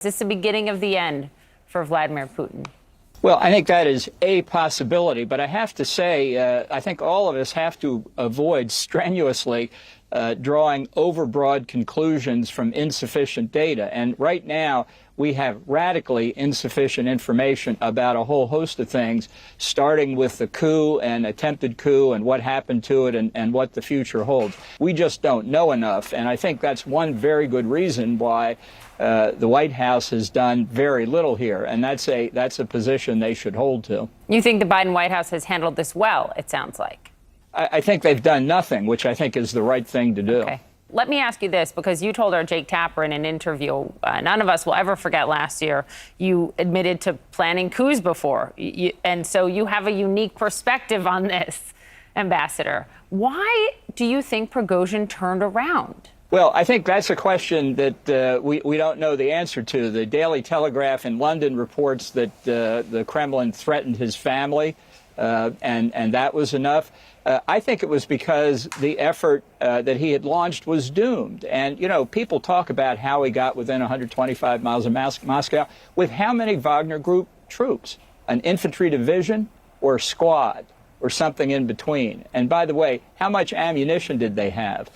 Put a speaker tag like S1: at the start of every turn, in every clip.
S1: Is this the beginning of the end for Vladimir Putin?
S2: Well, I think that is a possibility, but I have to say, I think all of us have to avoid strenuously drawing overbroad conclusions from insufficient data. And right now, we have radically insufficient information about a whole host of things, starting with the coup and attempted coup and what happened to it and what the future holds. We just don't know enough, and I think that's one very good reason why the White House has done very little here, and that's a position they should hold to.
S1: You think the Biden White House has handled this well, it sounds like.
S2: I think they've done nothing, which I think is the right thing to do.
S1: Okay. Let me ask you this, because you told our Jake Tapper in an interview, none of us will ever forget last year, you admitted to planning coups before. And so you have a unique perspective on this, Ambassador. Why do you think Prigozhin turned around?
S2: Well, I think that's a question that we don't know the answer to. The Daily Telegraph in London reports that the Kremlin threatened his family, and that was enough. I think it was because the effort that he had launched was doomed. And, you know, people talk about how he got within 125 miles of Moscow. With how many Wagner Group troops? An infantry division or a squad or something in between? And by the way, how much ammunition did they have?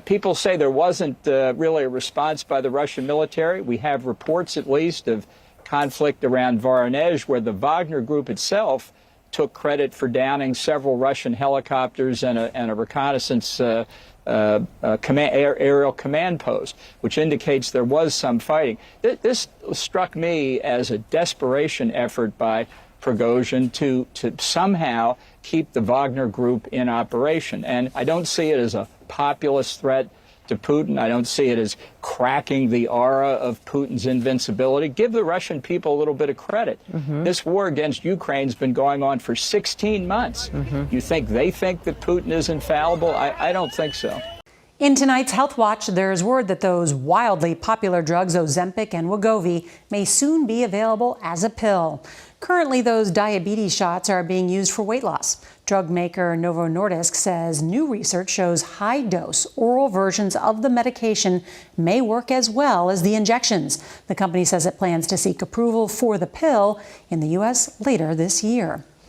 S2: People say there wasn't really a response by the Russian military. We have reports, at least, of conflict around Voronezh, where the Wagner Group itself took credit for downing several Russian helicopters and a reconnaissance aerial command post, which indicates there was some fighting. This struck me as a desperation effort by Prigozhin to somehow keep the Wagner Group in operation. And I don't see it as a populist threat to Putin. I don't see it as cracking the aura of Putin's invincibility. Give the Russian people a little bit of credit. This war against Ukraine's been going on for 16 months. You think they think that Putin is infallible? I don't think so.
S3: In tonight's Health Watch, there's word that those wildly popular drugs Ozempic and Wegovy may soon be available as a pill. Currently, those diabetes shots are being used for weight loss. Drug maker Novo Nordisk says new research shows high-dose oral versions of the medication may work as well as the injections. The company says it plans to seek approval for the pill in the U.S. later this year.